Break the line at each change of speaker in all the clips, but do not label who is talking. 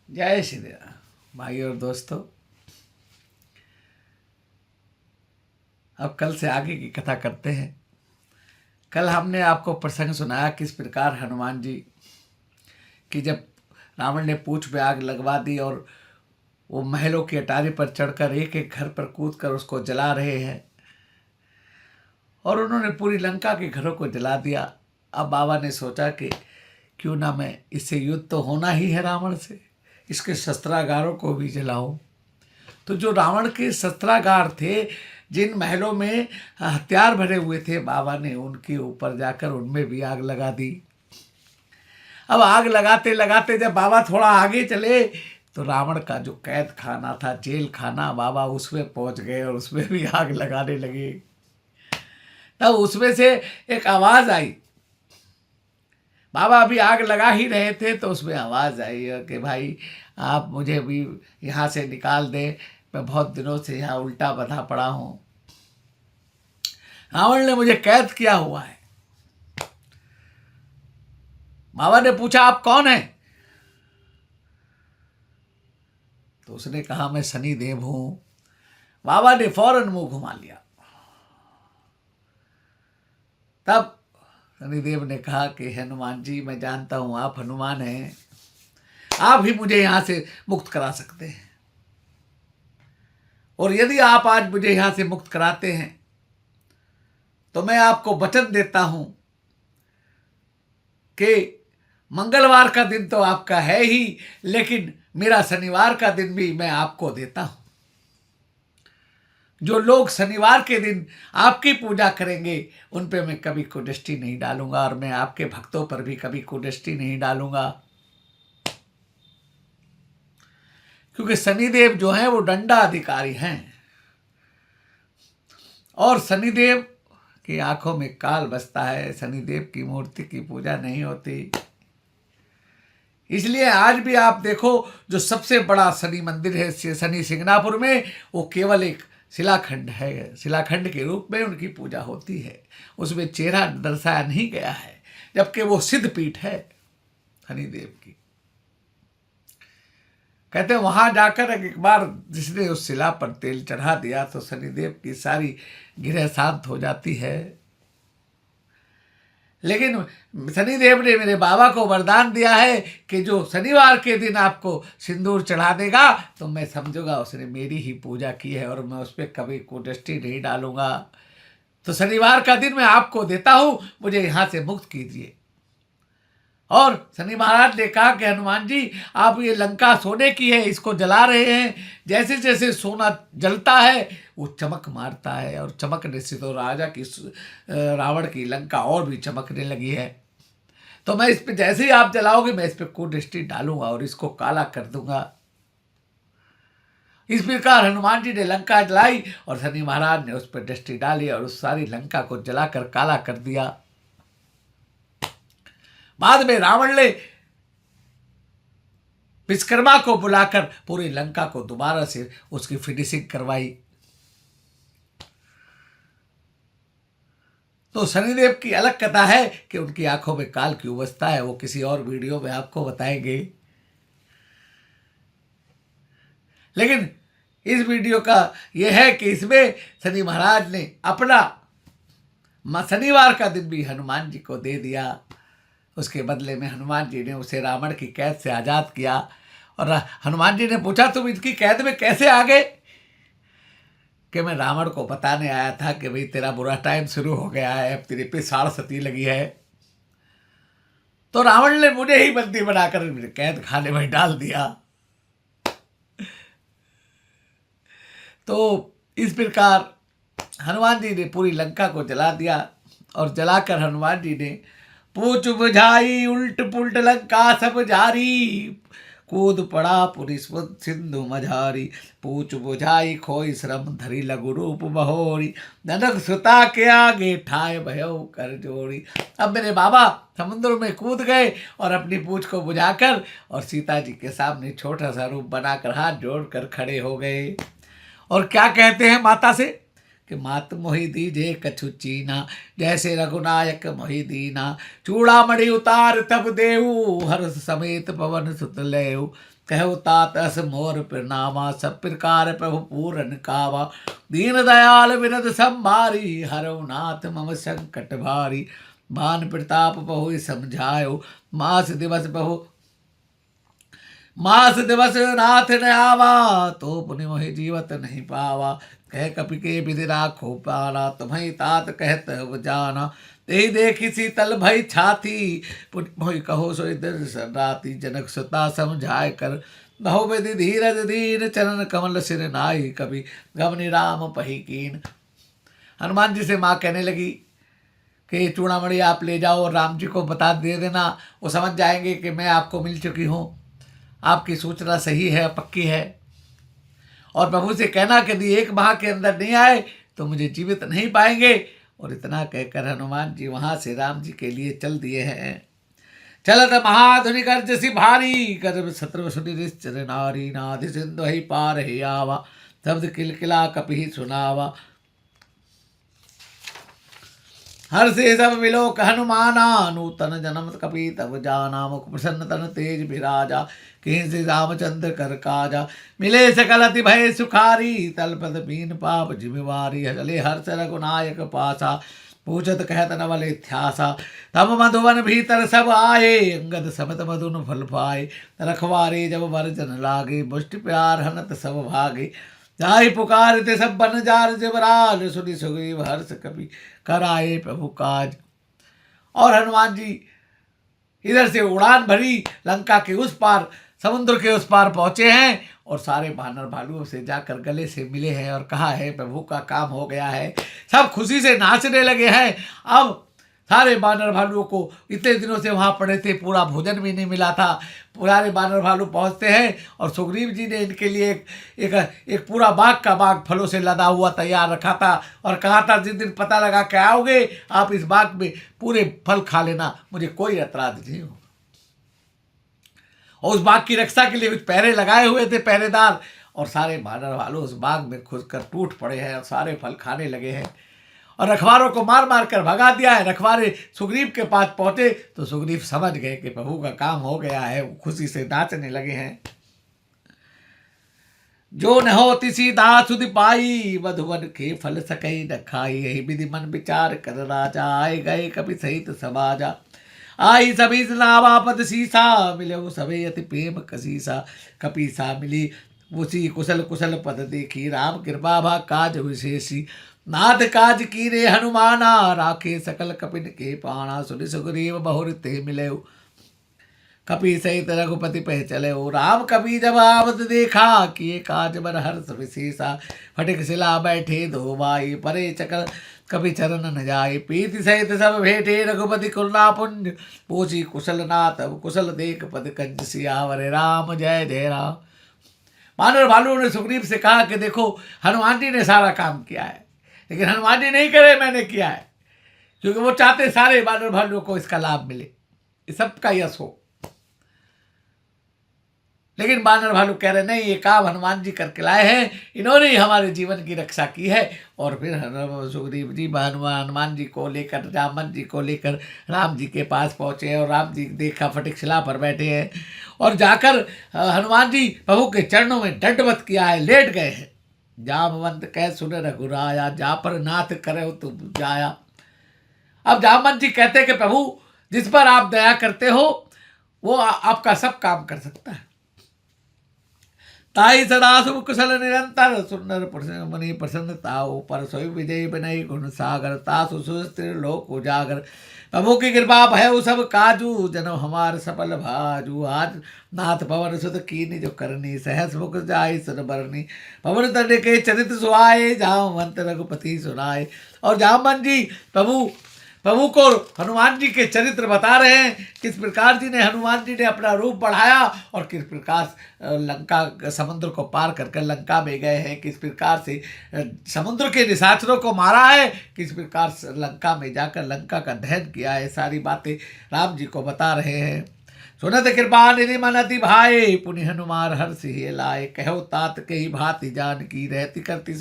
जय श्री राम भाई और दोस्तों। अब कल से आगे की कथा करते हैं। कल हमने आपको प्रसंग सुनाया किस प्रकार हनुमान जी की जब रावण ने पूंछ में आग लगवा दी और वो महलों की अटारी पर चढ़कर एक एक घर पर कूद कर उसको जला रहे हैं और उन्होंने पूरी लंका के घरों को जला दिया। अब बाबा ने सोचा कि क्यों ना मैं इससे युद्ध तो होना ही है रावण से, इसके शस्त्रागारों को भी जलाऊं। तो जो रावण के शस्त्रागार थे, जिन महलों में हथियार भरे हुए थे, बाबा ने उनके ऊपर जाकर उनमें भी आग लगा दी। अब आग लगाते लगाते जब बाबा थोड़ा आगे चले तो रावण का जो कैद खाना था, जेल खाना, बाबा उसमें पहुंच गए और उसमें भी आग लगाने लगे। तब उसमें से एक आवाज आई। बाबा अभी आग लगा ही रहे थे तो उसमें आवाज आई कि भाई आप मुझे अभी यहाँ से निकाल दें, मैं बहुत दिनों से यहाँ उल्टा बंधा पड़ा हूँ, रावण ने मुझे कैद किया हुआ है। बाबा ने पूछा आप कौन है? तो उसने कहा मैं शनिदेव हूं। बाबा ने फौरन मुंह घुमा लिया। तब शनिदेव ने कहा कि हनुमान जी, मैं जानता हूं आप हनुमान हैं, आप ही मुझे यहां से मुक्त करा सकते हैं, और यदि आप आज मुझे यहां से मुक्त कराते हैं तो मैं आपको वचन देता हूं कि मंगलवार का दिन तो आपका है ही, लेकिन मेरा शनिवार का दिन भी मैं आपको देता हूं। जो लोग शनिवार के दिन आपकी पूजा करेंगे उन पे मैं कभी कुदृष्टि नहीं डालूंगा, और मैं आपके भक्तों पर भी कभी कुदृष्टि नहीं डालूंगा, क्योंकि शनिदेव जो हैं वो दंडा अधिकारी हैं और शनिदेव की आंखों में काल बसता है। शनिदेव की मूर्ति की पूजा नहीं होती। इसलिए आज भी आप देखो, जो सबसे बड़ा शनि मंदिर है शनि सिंगनापुर में, वो केवल एक शिलाखंड है। शिलाखंड के रूप में उनकी पूजा होती है, उसमें चेहरा दर्शाया नहीं गया है, जबकि वो सिद्ध पीठ है शनिदेव की। कहते हैं वहां जाकर एक बार जिसने उस शिला पर तेल चढ़ा दिया तो शनिदेव की सारी गिरह शांत हो जाती है। लेकिन शनिदेव ने मेरे बाबा को वरदान दिया है कि जो शनिवार के दिन आपको सिंदूर चढ़ा देगा तो मैं समझूंगा उसने मेरी ही पूजा की है और मैं उस पर कभी कुदृष्टि नहीं डालूंगा। तो शनिवार का दिन मैं आपको देता हूं, मुझे यहां से मुक्त कीजिए। और शनि महाराज ने कहा कि हनुमान जी, आप ये लंका सोने की है, इसको जला रहे हैं, जैसे जैसे सोना जलता है वो चमक मारता है, और चमकने से तो राजा की रावण की लंका और भी चमकने लगी है। तो मैं इस पे जैसे ही आप जलाओगे मैं इस पे कुदृष्टि डालूंगा और इसको काला कर दूंगा। इस प्रकार हनुमान जी ने लंका जलाई और शनि महाराज ने उस पर दृष्टि डाली और उस सारी लंका को जलाकर काला कर दिया। बाद में रावण ने विश्वकर्मा को बुलाकर पूरी लंका को दोबारा से उसकी फिनिशिंग करवाई। तो शनिदेव की अलग कथा है कि उनकी आंखों में काल क्यों बसता है, वो किसी और वीडियो में आपको बताएंगे। लेकिन इस वीडियो का यह है कि इसमें शनि महाराज ने अपना शनिवार का दिन भी हनुमान जी को दे दिया। उसके बदले में हनुमान जी ने उसे रावण की कैद से आज़ाद किया। और हनुमान जी ने पूछा तुम इसकी कैद में कैसे आ गए? कि मैं रावण को बताने आया था कि भाई तेरा बुरा टाइम शुरू हो गया है, अब तेरे पे साड़ सती लगी है। तो रावण ने मुझे ही बंदी बनाकर कैद खाने में डाल दिया। तो इस प्रकार हनुमान जी ने पूरी लंका को जला दिया और जलाकर हनुमान जी ने पूछ बुझाई उल्ट पुल्ट लंका सब जारी, कूद पड़ा पुरी सिंधु मझारी, पूछ बुझाई खोई श्रम धरी लघु रूप बहोरी, जनक सुता के आगे ठाए भयो कर जोड़ी। अब मेरे बाबा समुद्र में कूद गए और अपनी पूछ को बुझाकर और सीता जी के सामने छोटा सा रूप बनाकर हाथ जोड़कर खड़े हो गए। और क्या कहते हैं माता से कि मात मोहि दीजे कछु चीना, जैसे रघुनायक मोहि दीना। चूड़ामणि उतार तब देऊ, हर्ष समेत पवन सुत लेऊ। कहु तात अस मोर प्रणामा, सब प्रकार प्रभु पूरन कावा। दीन दयाल विनद संभारी, हरऊ नाथ मम संकट भारी। भान प्रताप बहु समझायो, मास दिवस नाथ न आवा। तो पुनि मोहि जीवत नहीं पावा, कह कपि के विधि राखो पारा। तुम्हें तात कहत अब जाना, ते देखी शीतल भई छाती। पुनि मोहि कहो सोई दर्शन राती, जनक सुता समझाए कर। बहुविधि धीरज दीन, चरण कमल सिर नाई। कभी गमनि राम पही कीन। हनुमान जी से माँ कहने लगी कि चूड़ामणि आप ले जाओ और राम जी को बता दे देना, वो समझ जाएंगे कि मैं आपको मिल चुकी हूँ, आपकी सूचना सही है, पक्की है। और प्रभु से कहना कि यदि एक माह के अंदर नहीं आए तो मुझे जीवित नहीं पाएंगे। और इतना कहकर हनुमान जी वहां से राम जी के लिए चल दिए हैं। चलत महाधुनि गर्जसि भारी, गर्भ शत्रु सुनि निश्चर नारी। नाधि सिंधु ही पार ही आवा, शब्द किलकिला कपि सुनावा। हर से सब विलोक हनुमाना, नूतन जन्म कपि तब जाना। मुख प्रसन्न तन तेज विराजा, किं श्री रामचंद्र कर काजा। मिले सकल अति भय सुखारी, तलपत बीन पाप जिम्मेवारी। चले हर्ष रघुनायक पासा, पूछत कहत नवल इत्यासा। तब मधुवन भीतर सब आए, अंगद समेत मधुन फल पाए। रखवारे जब वर जन लागे, मुष्टि प्यार हनत सब भागे। जाहि पुकारते सब बन जार जबराल, सुनि सुग्रीव हर्ष कपि कराए प्रभु काज। और हनुमान जी इधर से उड़ान भरी, लंका के उस पार, समुद्र के उस पार पहुंचे हैं और सारे बानर भालुओं से जाकर गले से मिले हैं और कहा है प्रभु का काम हो गया है। सब खुशी से नाचने लगे हैं। अब सारे बानर भालुओं को इतने दिनों से वहाँ पड़े थे, पूरा भोजन भी नहीं मिला था। पुराने बानर भालू पहुँचते हैं और सुग्रीव जी ने इनके लिए एक पूरा बाग का बाग फलों से लदा हुआ तैयार रखा था और कहा था जिस दिन पता लगा के आओगे आप इस बाग में पूरे फल खा लेना, मुझे कोई ऐतराज नहीं हो। और उस बाग की रक्षा के लिए कुछ पहरे लगाए हुए थे पहरेदार, और सारे बानर भालू उस बाग में घुस कर टूट पड़े हैं और सारे फल खाने लगे हैं और रखवारों को मार मार कर भगा दिया है। रखवारे सुग्रीव के पास पहुंचे तो सुग्रीव समझ गए कि प्रभु का काम हो गया है, वो खुशी से नाचने लगे हैं। जो न हो तिसी दास सुधि पाई, मधुवन के फल सकई न खाई। यही विधि मन विचार कर राजा, आए गए कभी सहित समाजा। आई सभी नावा पद सीसा, मिले वो सभी अति प्रेम कसीसा। कपीसा मिली उसी कुशल कुशल पद देखी, राम कृपा भा काज विशेषी। नाथ काज कीने हनुमाना, राखे सकल कपिन के पाना। सुनि सुग्रीव बहुर ते मिले, कपि सहित रघुपति पह चले। राम कपि जब आवत देखा, किए काज बर हर्ष विशेषा। फटिक शिला बैठे दो भाई, परे चकर कपि चरण न जाए। प्रीति सहित सब भेटे, रघुपति कुलना पुंज। पूछी कुशल नाथ अब कुशल देख, पद कंज सियावर राम जय जय राम। बानर भालुओं ने सुग्रीव से कहा कि देखो हनुमान जी ने सारा काम किया है, लेकिन हनुमान जी नहीं करे, मैंने किया है, क्योंकि वो चाहते सारे बानर भालुओं को इसका लाभ मिले, इस सबका यश हो। लेकिन बानर भालू कह रहे नहीं, ये काम हनुमान जी करके लाए हैं, इन्होंने ही हमारे जीवन की रक्षा की है। और फिर सुग्रीव जी हनुमान जी को लेकर, रामन जी को लेकर राम जी के पास पहुँचे और राम जी देखा फटिक शिला पर बैठे हैं और जाकर हनुमान जी प्रभु के चरणों में दंडवत किया है, लेट गए हैं। जामवंत कह सुन रघुराया, जा पर नाथ करे तुम जाया। अब जामवंत जी कहते हैं कि प्रभु जिस पर आप दया करते हो वो आपका सब काम कर सकता है। ताई सदा शुभ कुशल निरंतर, सुंदर मणि प्रसन्नताओ पर सोई विजय बनई गुण सागर। तासु सुस्थिर लोक उजागर, प्रभु की कृपा भय सब काजू। जन्म हमार सफल भाजू, आज नाथ पवन सुत कीनी जो करनी। सहस मुख जाय सुन बरनी, पवन तंड के चरित सुहाए। जामवंत रघुपति सुनाए। और जामवंत जी प्रभु को हनुमान जी के चरित्र बता रहे हैं, किस प्रकार जी ने हनुमान जी ने अपना रूप बढ़ाया और किस प्रकार लंका समुद्र को पार कर लंका में गए हैं, किस प्रकार से समुद्र के निशाचरों को मारा है, किस प्रकार से लंका में जाकर लंका का दहन किया है। सारी बातें राम जी को बता रहे हैं। सुनत कृपा निधि मन अति भाए, पुनि हनुमान हर्ष ही लाए। कहो तात के ही भांति जान की, रहती करती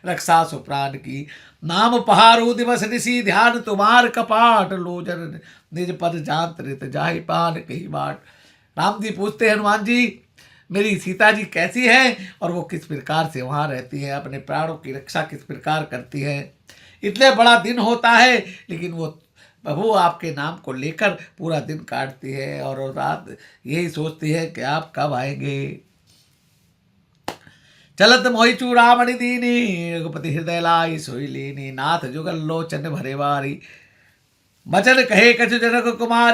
रक्षा सुप्राण की। नाम पहारू दिवस निशी, ध्यान तुम्हार कपाट। लोजन निज पद जानत रित, जाहि पान कही बाट। राम जी पूछते हैं हनुमान जी, मेरी सीता जी कैसी है और वो किस प्रकार से वहाँ रहती है, अपने प्राणों की रक्षा किस प्रकार करती है। इतने बड़ा दिन होता है लेकिन वो प्रभु आपके नाम को लेकर पूरा दिन काटती है और रात यही सोचती है कि आप कब आएंगे। चलत मोहि चूड़ामणि दीनी, रघुपति हृदय लाई सोई लीनी। नाथ जुगल लोचन भरे वारी, बचन कहे कछु जनक कुमारी।